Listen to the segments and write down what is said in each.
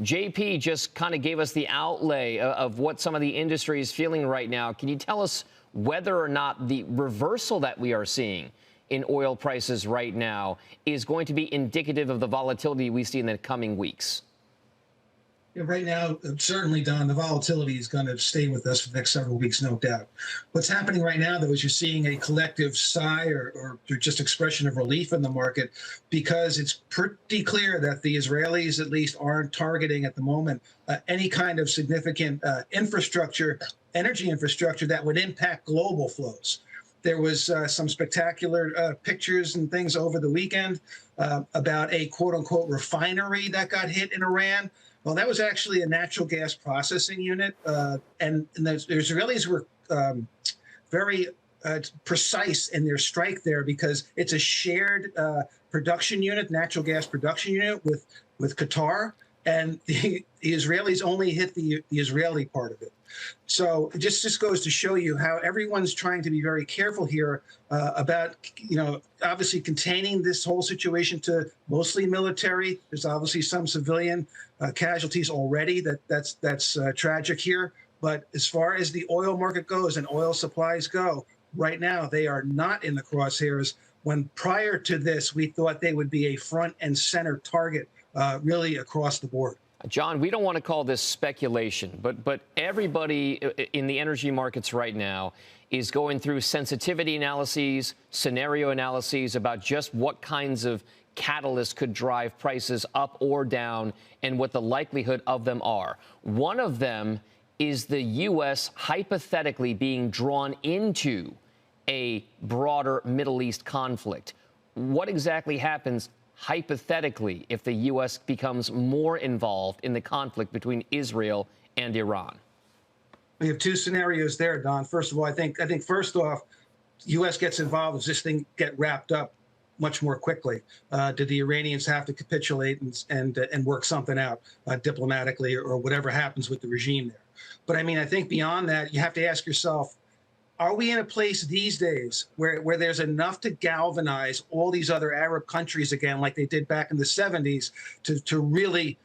JP just kind of gave us the outlay of what some of the industry is feeling right now. Can you tell us whether or not the reversal that we are seeing in oil prices right now is going to be indicative of the volatility we see in the coming weeks? Yeah, right now, certainly, Don, the volatility is going to stay with us for the next several weeks, no doubt. What's happening right now, though, is you're seeing a collective sigh or just expression of relief in the market, because it's pretty clear that the Israelis, at least, aren't targeting at the moment any kind of significant energy infrastructure that would impact global flows. There was some spectacular pictures and things over the weekend about a quote-unquote refinery that got hit in Iran. Well, that was actually a natural gas processing unit, and the Israelis were very precise in their strike there, because it's a shared production unit, natural gas production unit with Qatar, and the Israelis only hit the Israeli part of it. So it just goes to show you how everyone's trying to be very careful here about, obviously containing this whole situation to mostly military. There's obviously some civilian casualties already. That's tragic here. But as far as the oil market goes and oil supplies go, right now they are not in the crosshairs, when prior to this we thought they would be a front and center target really across the board. John, we don't want to call this speculation, but everybody in the energy markets right now is going through sensitivity analyses, scenario analyses about just what kinds of catalysts could drive prices up or down and what the likelihood of them are. One of them is the U.S. hypothetically being drawn into a broader Middle East conflict. What exactly happens hypothetically if the U.S. becomes more involved in the conflict between Israel and Iran? We have two scenarios there, Don. First of all, I think first off, U.S. gets involved, does this thing get wrapped up much more quickly? Do the Iranians have to capitulate and work something out diplomatically, or whatever happens with the regime there? But I mean, I think beyond that, you have to ask yourself, are we in a place these days where there's enough to galvanize all these other Arab countries again, like they did back in the 70s, to really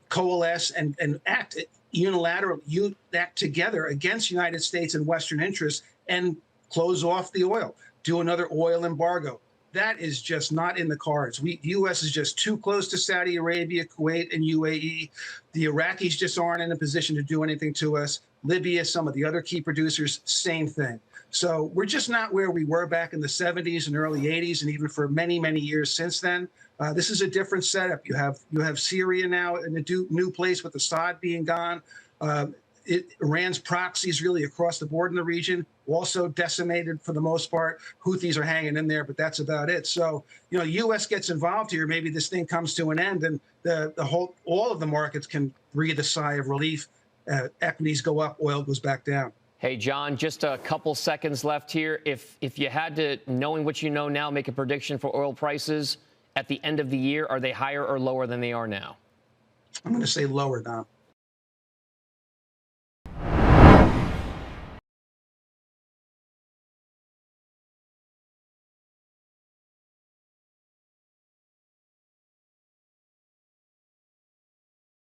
coalesce and act unilaterally, act together against United States and Western interests and close off the oil, do another oil embargo? That is just not in the cards. The U.S. is just too close to Saudi Arabia, Kuwait, and UAE. The Iraqis just aren't in a position to do anything to us. Libya, some of the other key producers, same thing. So we're just not where we were back in the 70s and early 80s, and even for many, many years since then. This is a different setup. You have Syria now in a new place with Assad being gone. Iran's proxies really across the board in the region also decimated for the most part. Houthis are hanging in there, but that's about it. So, U.S. gets involved here. Maybe this thing comes to an end, and all of the markets can breathe a sigh of relief. Equities go up, oil goes back down. Hey, John, just a couple seconds left here. If you had to, knowing what you know now, make a prediction for oil prices at the end of the year, are they higher or lower than they are now? I'm going to say lower, Don.